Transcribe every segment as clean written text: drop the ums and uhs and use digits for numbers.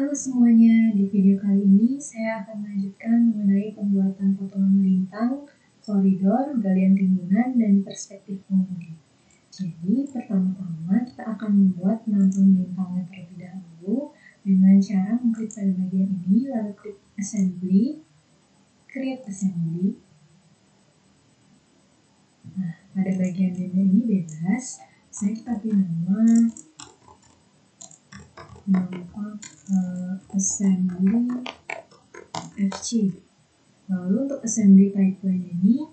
Halo semuanya, di video kali ini saya akan melanjutkan mengenai pembuatan potongan melintang, koridor, galian timbunan, dan perspektif pengemudi. Jadi pertama-tama kita akan membuat penampang melintangnya terlebih dahulu dengan cara mengklik pada bagian ini, lalu klik assembly, create assembly. Nah, pada bagian menu ini bebas, saya pilih nama assembly FC. Lalu untuk assembly pipeline ini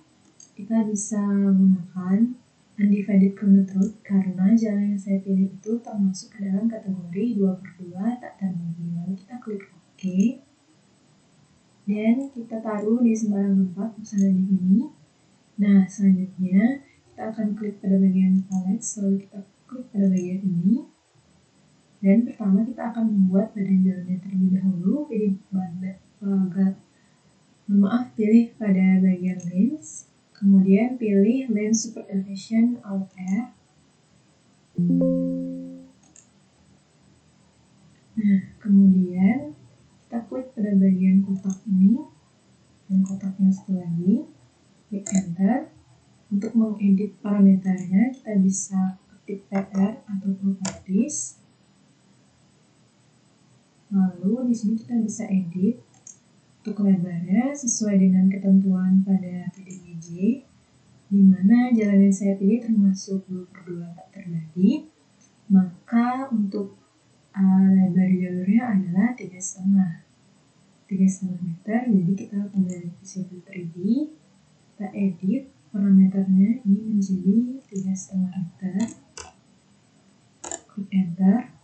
kita bisa menggunakan undivided counted root karena jalan yang saya pilih itu termasuk ke dalam kategori 2/2 tak terbagi. Lalu kita klik OK dan kita taruh di sembarang tempat, misalnya di sini. Nah, selanjutnya kita akan klik pada bagian palette, lalu kita klik pada bagian ini. Dan pertama kita akan membuat badan jalannya terlebih dahulu. Pilih pada bagian lens, kemudian pilih lens super elevation Alt R. Nah, kemudian kita klik pada bagian kotak ini dan kotaknya satu lagi, klik enter. Untuk mengedit parameternya kita bisa ketik PR atau properties. Lalu di sini kita bisa edit untuk lebarnya sesuai dengan ketentuan pada PDGJ, di mana jalan yang saya pilih termasuk 2/2 tak terbagi. Maka untuk lebar jalurnya adalah 3,5 meter. Jadi kita kembali ke Civil 3D, kita edit parameternya ini menjadi 3,5 meter, klik enter.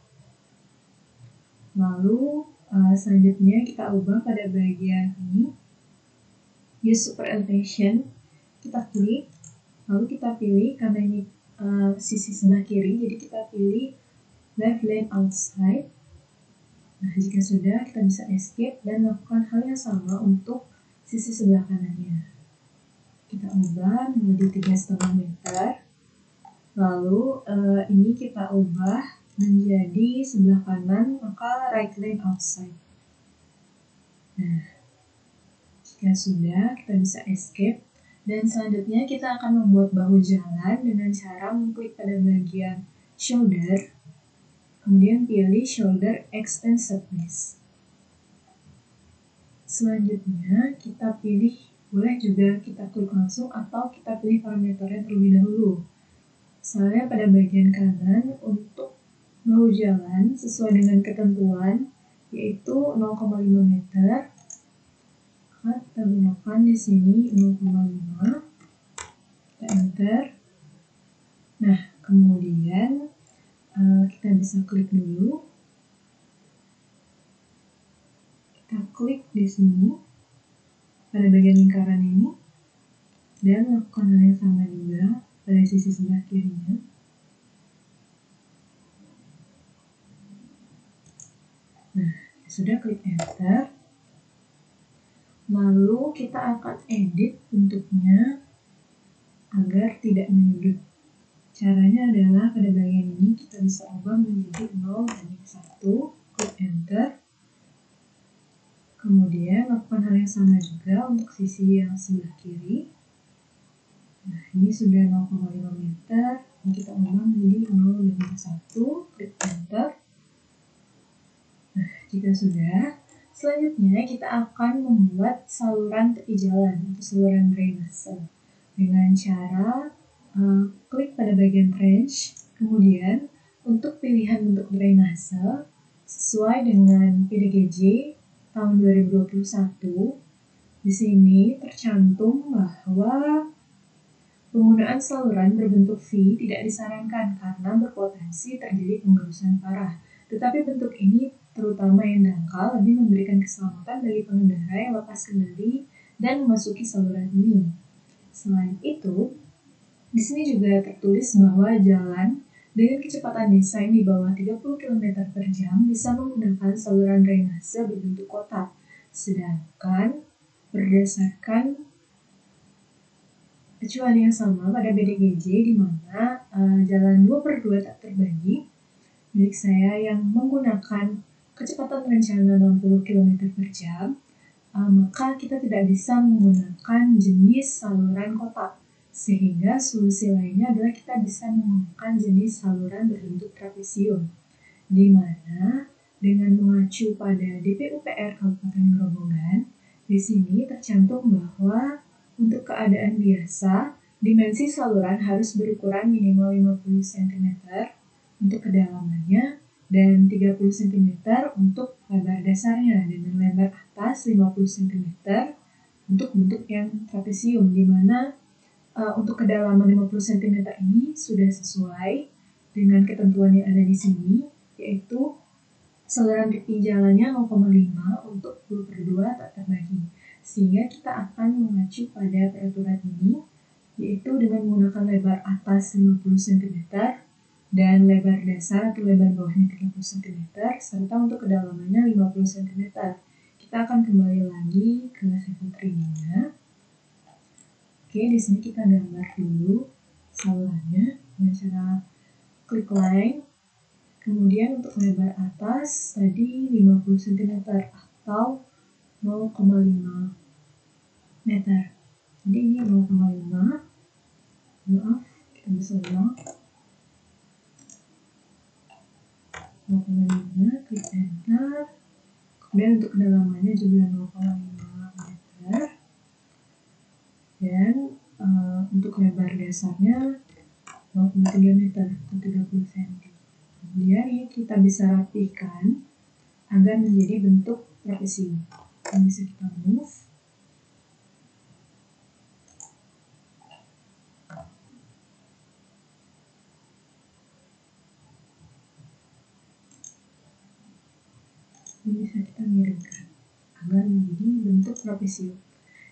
Lalu selanjutnya kita ubah pada bagian ini, use super elevation, kita klik, lalu kita pilih karena ini sisi sebelah kiri, jadi kita pilih left lane outside. Nah, jika sudah, kita bisa escape dan lakukan hal yang sama untuk sisi sebelah kanannya. Kita ubah menjadi 3,5 meter. Lalu ini kita ubah menjadi sebelah kanan, maka right lane outside. Nah, jika sudah, kita bisa escape. Dan selanjutnya kita akan membuat bahu jalan dengan cara mengklik pada bagian shoulder, kemudian pilih shoulder extend surface. Selanjutnya kita pilih, boleh juga kita klik langsung atau kita pilih parameternya terlebih dahulu. Misalnya pada bagian kanan untuk bahu jalan sesuai dengan ketentuan yaitu 0,5 meter. Kita gunakan di sini 0,5. Kita enter. Nah, kemudian kita bisa klik dulu. Kita klik di sini pada bagian lingkaran ini dan lakukan hal yang sama juga pada sisi sebelah kirinya. Nah, sudah, klik enter. Lalu kita akan edit bentuknya agar tidak menyudut. Caranya adalah pada bagian ini kita bisa ubah menjadi 0:1, klik enter. Kemudian lakukan hal yang sama juga untuk sisi yang sebelah kiri. Nah, ini sudah 0,5 meter. Ini kita ubah menjadi 0:1, klik enter. Nah, jika sudah, selanjutnya kita akan membuat saluran tepi jalan atau saluran drainase dengan cara klik pada bagian trench, kemudian untuk pilihan bentuk drainase sesuai dengan PDGJ tahun 2021, di sini tercantum bahwa penggunaan saluran berbentuk V tidak disarankan karena berpotensi terjadi penggerusan parah. Tetapi bentuk ini, terutama yang dangkal, lebih memberikan keselamatan bagi pengendara yang lepas kendali dan memasuki saluran ini. Selain itu, di sini juga tertulis bahwa jalan dengan kecepatan desain di bawah 30 km per jam bisa menggunakan saluran drainase berbentuk kotak. Sedangkan berdasarkan acuan yang sama pada PDGJ di mana jalan 2/2 tak terbagi, milik saya yang menggunakan kecepatan rencana 60 km per jam, maka kita tidak bisa menggunakan jenis saluran kotak. Sehingga solusi lainnya adalah kita bisa menggunakan jenis saluran berbentuk trapesium, di mana dengan mengacu pada DPUPR Kabupaten Grobogan, di sini tercantum bahwa untuk keadaan biasa, dimensi saluran harus berukuran minimal 50 cm untuk kedalamannya dan 30 cm untuk lebar dasarnya dengan lebar atas 50 cm untuk bentuk yang trapesium, di mana untuk kedalaman 50 cm ini sudah sesuai dengan ketentuan yang ada di sini, yaitu saluran pipi jalannya 0,5 untuk 2/2 tak terbagi. Sehingga kita akan mengacu pada peraturan ini, yaitu dengan menggunakan lebar atas 50 cm dan lebar dasar atau lebar bawahnya 30 cm, serta untuk kedalamannya 50 cm. Kita akan kembali lagi ke level 3-nya. Oke, di sini kita gambar dulu salurannya dengan cara klik line. Kemudian untuk lebar atas tadi 50 cm atau 0,5 meter. Jadi ini 0,5. Maaf, kita bisa ulang. 0,5, klik enter. Kemudian untuk kedalamannya juga 0,5 meter. Dan untuk lebar dasarnya 0,3 meter atau 30 cm. Kemudian ini kita bisa rapihkan agar menjadi bentuk trapesium. Ini bisa kita move. Ini bisa kita miringkan agar menjadi bentuk trapesium.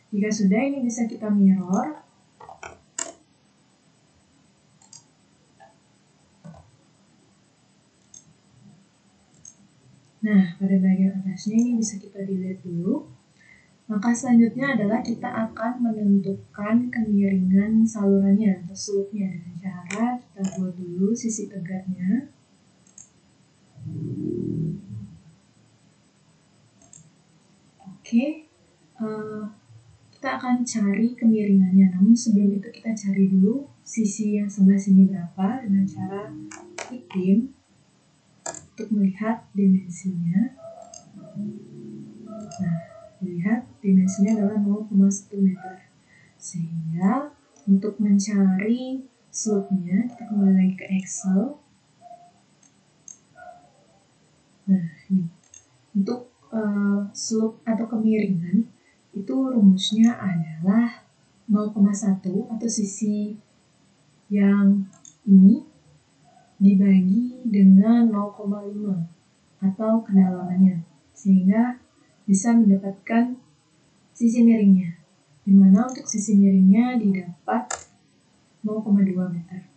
Jika sudah, ini bisa kita mirror. Nah, pada bagian atasnya ini bisa kita delete dulu. Maka selanjutnya adalah kita akan menentukan kemiringan salurannya atau slope-nya dengan cara kita buat dulu sisi tegaknya. Oke, kita akan cari kemiringannya. Namun sebelum itu kita cari dulu sisi yang sebelah sini berapa dengan cara klik dim untuk melihat dimensinya. Nah, lihat dimensinya adalah 0,1 meter. Sehingga untuk mencari slope-nya, kita kembali lagi ke Excel. Nah, ini. Untuk slope atau kemiringan, itu rumusnya adalah 0,1 atau sisi yang ini dibagi dengan 0,5 atau kedalamannya, sehingga bisa mendapatkan sisi miringnya, di mana untuk sisi miringnya didapat 0,2 meter.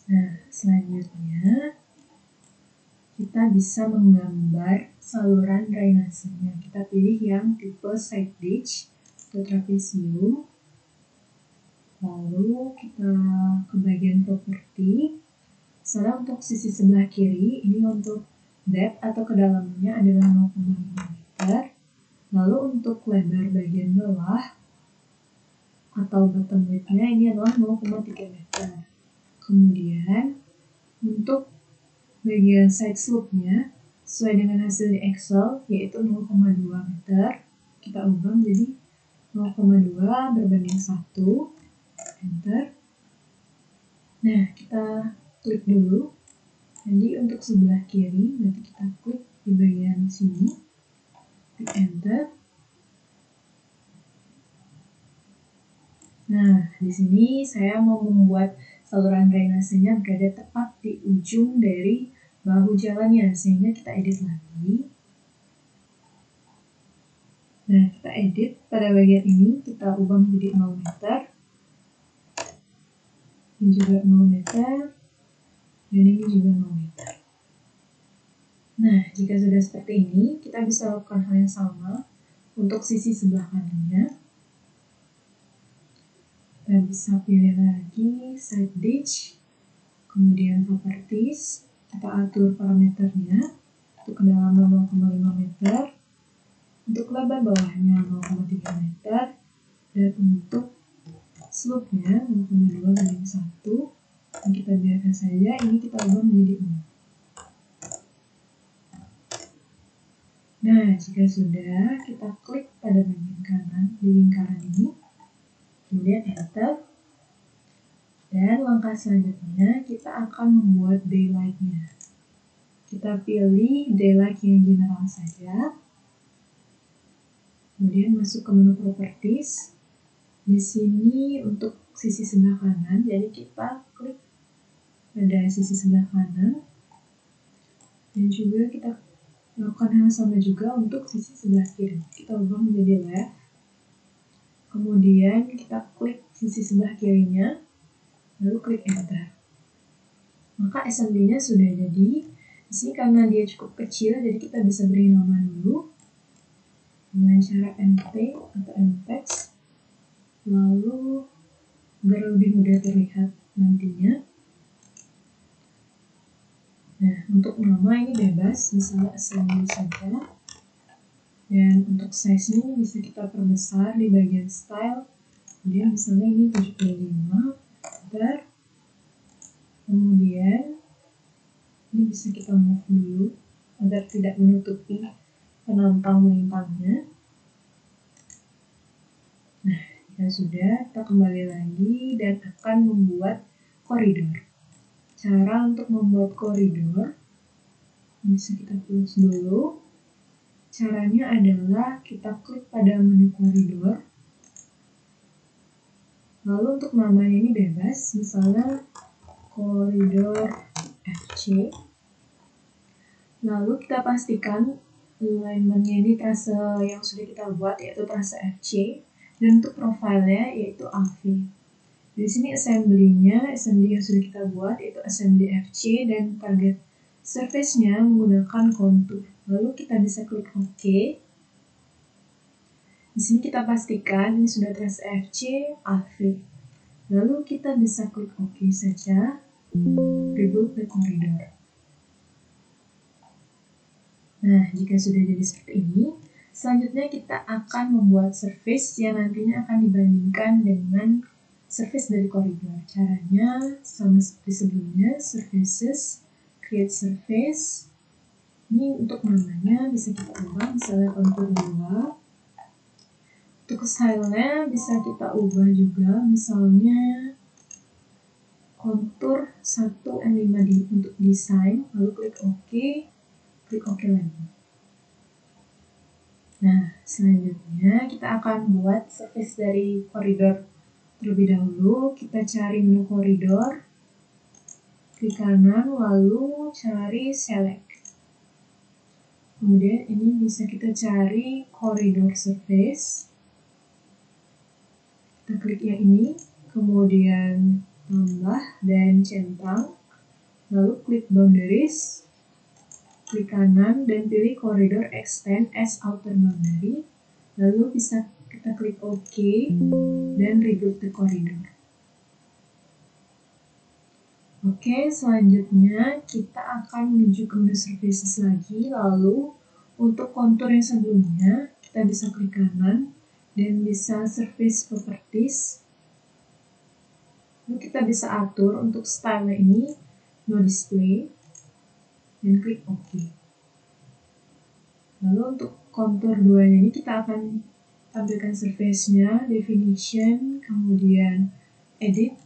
Nah, selanjutnya kita bisa menggambar saluran drainasenya. Kita pilih yang tipe side ditch atau trapesium. Lalu kita ke bagian properti. Misalnya untuk sisi sebelah kiri, ini untuk depth atau kedalamannya adalah 0,5 meter. Lalu untuk lebar bagian bawah atau bottom width-nya ini adalah 0,3 meter. Kemudian untuk bagian side slope-nya sesuai dengan hasil di Excel yaitu 0,2 meter. Kita ubah menjadi 0,2 berbanding 1. Enter. Nah, kita klik dulu. Jadi untuk sebelah kiri nanti kita klik di bagian sini. Klik enter. Nah, di sini saya mau membuat saluran drainasenya berada tepat di ujung dari bahu jalannya, sehingga kita edit lagi. Nah, kita edit pada bagian ini, kita ubah menjadi 0 meter. Ini juga 0 meter. Dan ini juga 0 meter. Nah, jika sudah seperti ini, kita bisa lakukan hal yang sama untuk sisi sebelah kanannya. Kita bisa pilih lagi side ditch, kemudian properties, kita atur parameternya. untuk kedalaman 0,5 meter, untuk lebar bawahnya 0,3 meter, dan untuk slope-nya 0,2/1. Kita biarkan saja, ini kita ubah menjadi 6. Nah, jika sudah, kita klik pada bagian kanan di lingkaran ini, kemudian enter. Dan langkah selanjutnya, kita akan membuat daylight-nya. Kita pilih daylight yang general saja. Kemudian masuk ke menu properties. Di sini untuk sisi sebelah kanan, jadi kita klik pada sisi sebelah kanan. Dan juga kita lakukan hal sama juga untuk sisi sebelah kiri. Kita ubah menjadi left. Kemudian kita klik sisi sebelah kirinya. Lalu klik enter. Maka assembly-nya sudah jadi. Di sini karena dia cukup kecil, jadi kita bisa beri nama dulu dengan cara np atau ntext. Lalu agar lebih mudah terlihat nantinya. Nah, untuk nama ini bebas, misalnya assembly saja. Dan untuk size-nya bisa kita perbesar di bagian style. Kemudian misalnya ini 75. Kemudian ini bisa kita move dulu agar tidak menutupi penampang melintangnya. Nah, jika sudah, kita kembali lagi dan akan membuat koridor. Cara untuk membuat koridor bisa kita tulis dulu. Caranya adalah kita klik pada menu koridor. Lalu untuk namanya ini bebas, misalnya koridor FC. Lalu kita pastikan alignment-nya ini trase yang sudah kita buat, yaitu trase FC. Dan untuk profilnya yaitu AV. Di sini assembly yang sudah kita buat yaitu assembly FC, dan target surface-nya menggunakan kontur. Lalu kita bisa klik OK. Di sini kita pastikan ini sudah trase FC, AV. Lalu kita bisa klik OK saja. Rebuild the corridor. Nah, jika sudah jadi seperti ini, selanjutnya kita akan membuat surface yang nantinya akan dibandingkan dengan surface dari koridor. Caranya sama seperti sebelumnya, surfaces, create surface. Ini untuk namanya bisa kita ubah, misalnya kontur 2. Untuk style-nya bisa kita ubah juga, misalnya kontur 1/5 untuk desain, lalu klik OK, klik OK lagi. Nah, selanjutnya kita akan buat surface dari koridor. Terlebih dahulu, kita cari menu koridor, klik kanan, lalu cari select. Kemudian ini bisa kita cari koridor surface. Kita klik yang ini, kemudian tambah dan centang, lalu klik boundaries, klik kanan dan pilih koridor extend as outer boundary, lalu bisa kita klik OK dan rebuild the corridor. Oke, selanjutnya kita akan menuju ke menu surfaces lagi, lalu untuk kontur yang sebelumnya kita bisa klik kanan dan bisa surface properties. Lalu kita bisa atur untuk style ini no display dan klik OK. Lalu untuk kontur 2 ini kita akan tampilkan surface-nya, definition, kemudian edit,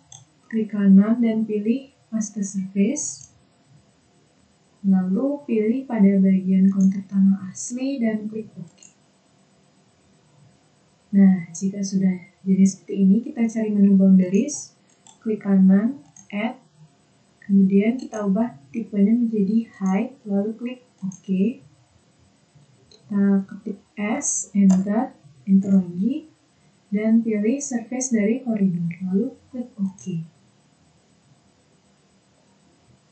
klik kanan dan pilih master surface. Lalu pilih pada bagian kontur tanah asli dan klik OK. Nah, jika sudah jadi seperti ini, kita cari menu boundaries, klik kanan, add, kemudian kita ubah tipenya menjadi height, lalu klik OK. Kita ketik S, enter lagi, dan pilih surface dari koridor, lalu klik OK.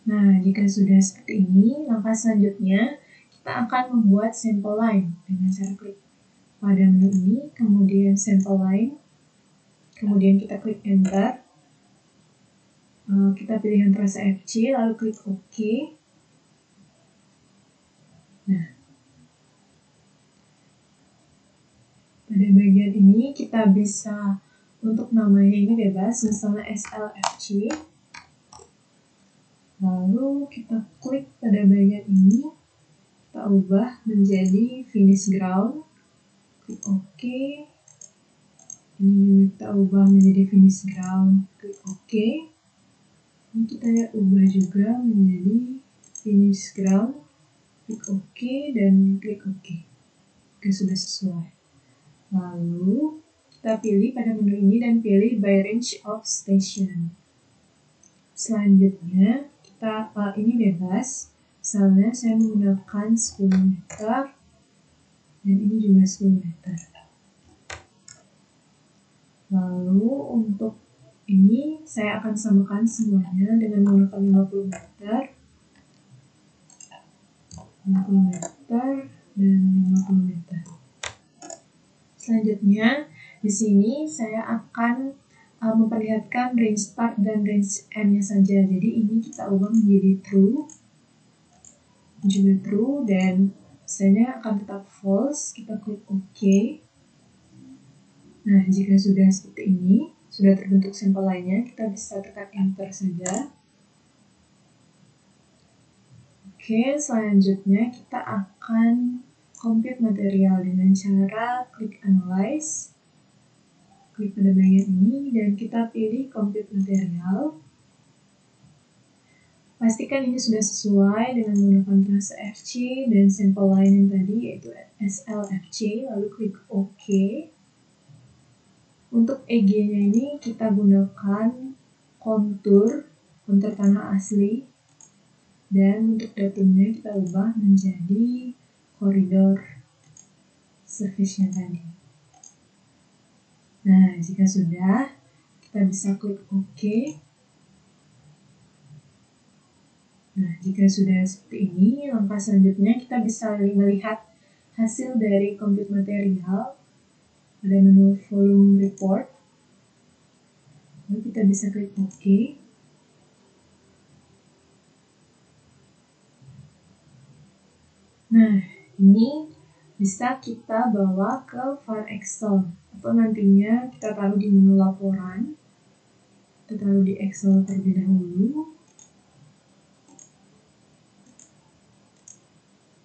Nah, jika sudah seperti ini, langkah selanjutnya kita akan membuat sample line dengan cara klik pada menu ini, kemudian sample line, kemudian kita klik enter. Kita pilih yang trase FC, lalu klik OK. pada bagian ini kita bisa untuk namanya ini bebas, misalnya SLFC. Lalu kita klik pada bagian ini, kita ubah menjadi finish ground, klik OK. Ini juga kita ubah menjadi finish ground, klik OK. Ini kita ubah juga menjadi finish ground, klik OK dan klik OK. Oke, sudah sesuai. Lalu kita pilih pada menu ini dan pilih by range of station. Selanjutnya kita ini bebas. Misalnya saya menggunakan 10 meter dan ini juga 10 meter. Lalu untuk ini saya akan samakan semuanya dengan menggunakan 50 meter, 50 meter dan 50 meter. Selanjutnya di sini saya akan memperlihatkan range start dan range end-nya saja. Jadi ini kita ubah menjadi true, juga true, dan misalnya akan tetap false. Kita klik OK. Nah, jika sudah seperti ini, sudah terbentuk sampel lainnya, kita bisa tekan enter saja. Oke, selanjutnya kita akan compute material dengan cara klik analyze. Klik pada bagian ini dan kita pilih compute material. Pastikan ini sudah sesuai dengan menggunakan frase FC dan sampel lain yang tadi yaitu SLFC, lalu klik OK. Untuk EG-nya ini kita gunakan kontur tanah asli, dan untuk datumnya kita ubah menjadi koridor surface-nya tadi. Nah, jika sudah, kita bisa klik OK. Nah, jika sudah seperti ini, langkah selanjutnya kita bisa melihat hasil dari compute material pada menu volume report. Lalu kita bisa klik OK. Nah, ini bisa kita bawa ke file Excel atau nantinya kita taruh di menu laporan. Kita taruh di Excel terlebih dahulu.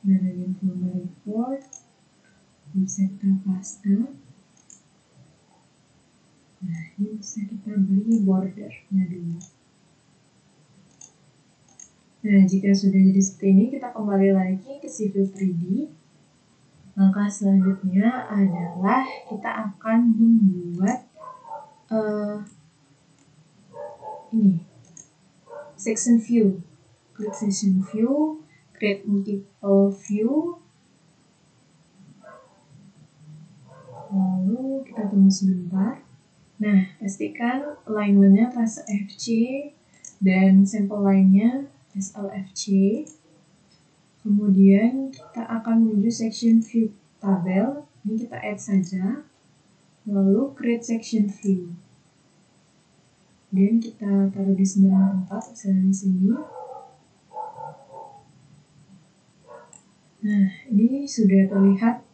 Nah, bagian volume report bisa kita paste. Nah, ini bisa kita beri bordernya dulu. Nah, jika sudah jadi seperti ini, kita kembali lagi ke Civil 3D. Langkah selanjutnya adalah kita akan membuat ini section view. Klik section view, create multiple view. Lalu kita tunggu sebentar. Nah, pastikan alignment-nya frase FC dan sampel lainnya SLFC. Kemudian kita akan menuju section view tabel. Ini kita add saja. Lalu create section view. Kemudian kita taruh di sembarang tempat, misalnya di sini. Nah, ini sudah terlihat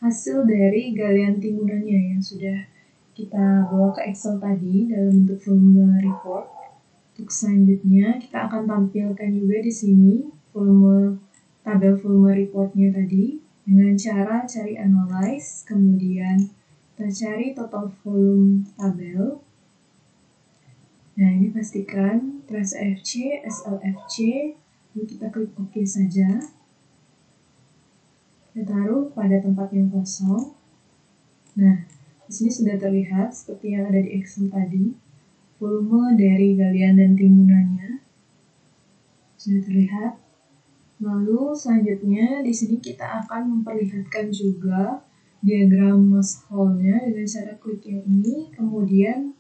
hasil dari galian timbulannya yang sudah kita bawa ke Excel tadi dalam bentuk volume report. Untuk selanjutnya kita akan tampilkan juga di sini tabel volume reportnya tadi dengan cara cari analyze, kemudian kita cari total volume tabel. Nah, ini pastikan frase FC, SLFC, lalu kita klik OK saja. Kita taruh pada tempat yang kosong. Nah, di sini sudah terlihat seperti yang ada di Excel tadi, volume dari galian dan timbunannya sudah terlihat. Lalu selanjutnya di sini kita akan memperlihatkan juga diagram mass hole-nya dengan cara klik yang ini, kemudian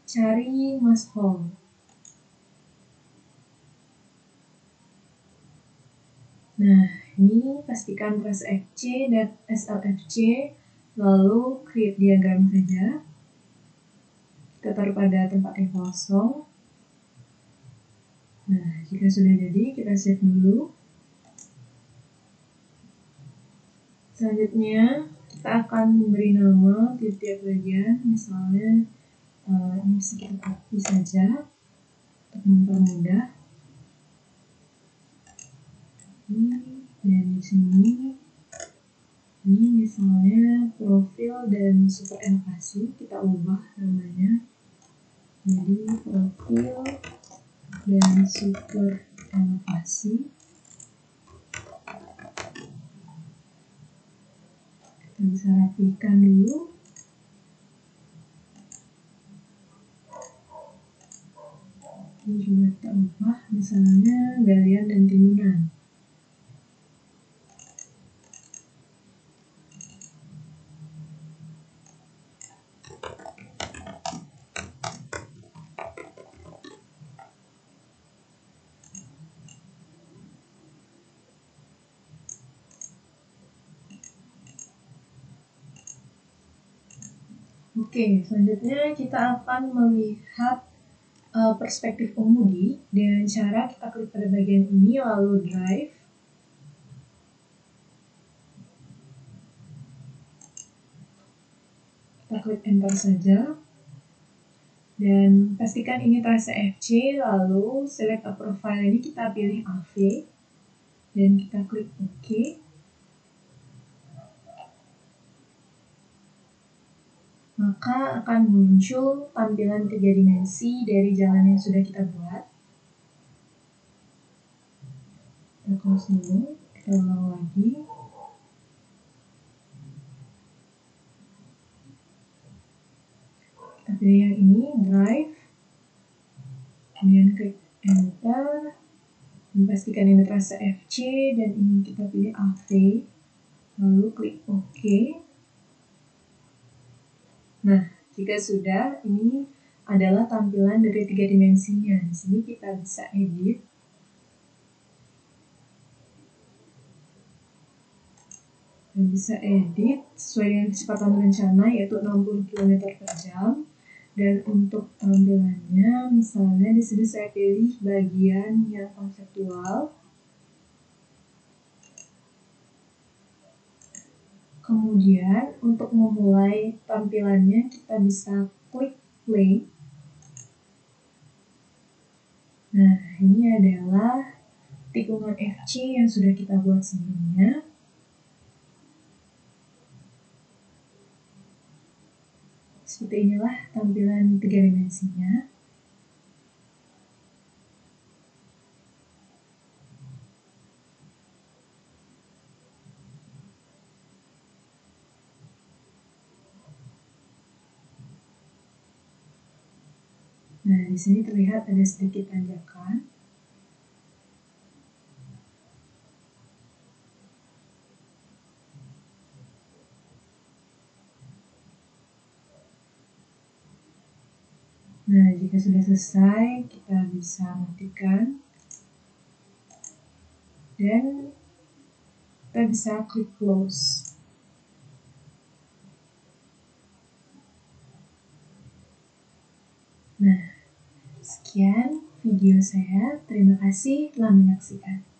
cari mass hole. Nah, ini pastikan frase FC dan SLFC, lalu create diagram saja. Kita taruh pada tempat yang kosong. Nah, jika sudah jadi, kita save dulu. Selanjutnya, kita akan memberi nama tiap-tiap bagian, misalnya ini bisa kita copy saja untuk mempermudah. Dan di sini ini misalnya profil dan super elevasi, kita ubah namanya jadi profil dan super elevasi. Kita bisa rapikan dulu. Ini juga kita ubah misalnya galian dan timbunan. Oke, selanjutnya kita akan melihat perspektif pengemudi dengan cara kita klik pada bagian ini lalu drive. Kita klik enter saja dan pastikan ini trase FC, lalu select a profile, ini kita pilih AV dan kita klik OK. Maka akan muncul tampilan 3 dimensi dari jalan yang sudah kita buat. Kita close dulu, kita ulang lagi. Kita pilih yang ini, drive, kemudian klik enter, dan pastikan ini trase FC, dan ini kita pilih AV, lalu klik OK. Nah, jika sudah, ini adalah tampilan dari 3 dimensinya. Di sini kita bisa edit. Dan bisa edit sesuai dengan kecepatan rencana, yaitu 60 km per jam. Dan untuk tampilannya, misalnya di sini saya pilih bagian yang konseptual. Kemudian untuk memulai tampilannya kita bisa klik play. Nah, ini adalah tikungan FC yang sudah kita buat sebelumnya. Seperti inilah tampilan 3 dimensinya. Nah, di sini terlihat ada sedikit tanjakan. Nah, jika sudah selesai, kita bisa matikan. Dan kita bisa klik close. Nah, sekian video saya. Terima kasih telah menyaksikan.